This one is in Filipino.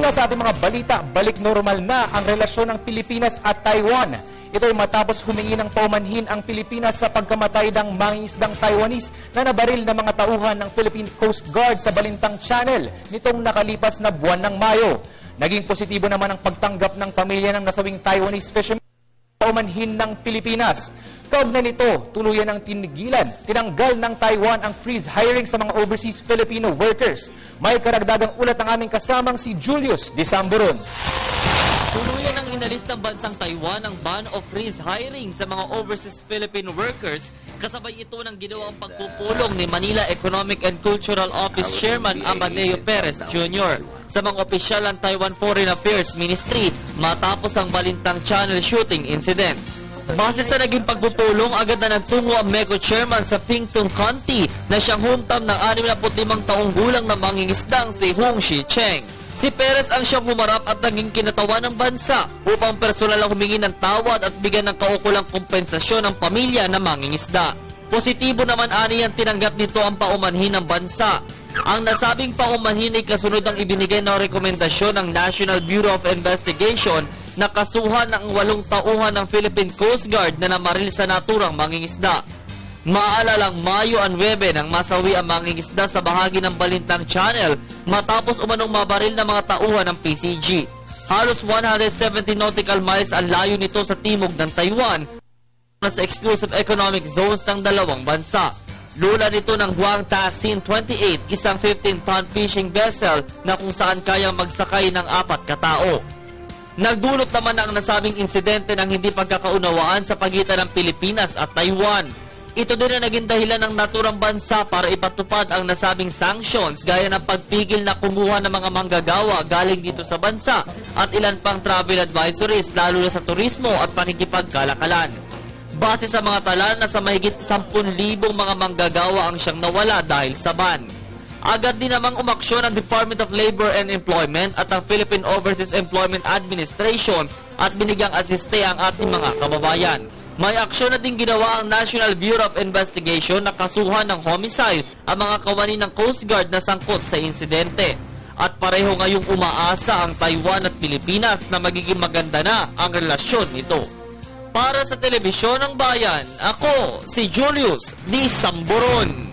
Una sa ating mga balita, balik normal na ang relasyon ng Pilipinas at Taiwan. Ito ay matapos humingi ng paumanhin ang Pilipinas sa pagkamatay ng mangingisdang Taiwanese na nabaril ng mga tauhan ng Philippine Coast Guard sa Balintang Channel nitong nakalipas na buwan ng Mayo. Naging positibo naman ang pagtanggap ng pamilya ng nasawing Taiwanese fisherman paumanhin ng Pilipinas. Kaugnay nito, tuluyan ang tinanggal ng Taiwan ang freeze hiring sa mga overseas Filipino workers. May karagdagang ulat ang aming kasamang si Julius Disamburon. Tuluyan ang inalis ng bansang Taiwan ang ban of freeze hiring sa mga overseas Filipino workers, kasabay ito ng ginawang pagpupulong ni Manila Economic and Cultural Office Chairman Amadeo Perez Jr. sa mga opisyal ng Taiwan Foreign Affairs Ministry matapos ang Balintang Channel shooting incident. Base sa naging pagpupulong, agad na nagtungo ang MECO Chairman sa Pingtung County na siyang huntam ng 65 taong gulang na mangingisdang si Hung Shi-cheng. Si Perez ang siyang humarap at naging kinatawan ng bansa upang personal ang humingi ng tawad at bigyan ng kaukulang kompensasyon ng pamilya na mangingisda. Positibo naman ani ang tinanggap nito ang paumanhin ng bansa. Ang nasabing paumanhin ay kasunod ang ibinigay na rekomendasyon ng National Bureau of Investigation na kasuhan ng 8 tauhan ng Philippine Coast Guard na namaril sa naturang mangingisda. Maalalang Mayo 9 nang masawi ang mangingisda sa bahagi ng Balintang Channel matapos umanong mabaril ng mga tauhan ng PCG. Halos 170 nautical miles ang layo nito sa timog ng Taiwan na sa exclusive economic zones ng dalawang bansa. Lula nito ng Guang Taxin 28, isang 15-ton fishing vessel na kung saan kayang magsakay ng 4 katao. Nagdulot naman ang nasabing insidente ng hindi pagkakaunawaan sa pagitan ng Pilipinas at Taiwan. Ito din ang naging dahilan ng naturang bansa para ipatupad ang nasabing sanctions gaya ng pagpigil na kumuha ng mga manggagawa galing dito sa bansa at ilan pang travel advisories lalo na sa turismo at pakikipagkalakalan. Base sa mga tala, nasa mahigit 10,000 mga manggagawa ang siyang nawala dahil sa ban. Agad din namang umaksyon ang Department of Labor and Employment at ang Philippine Overseas Employment Administration at binigyang asiste ang ating mga kababayan. May aksyon na din ginawa ang National Bureau of Investigation na kasuhan ng homicide ang mga kawani ng Coast Guard na sangkot sa insidente. At pareho ngayong umaasa ang Taiwan at Pilipinas na magiging maganda na ang relasyon nito. Para sa Telebisyon ng Bayan, ako si Julius Disamburon.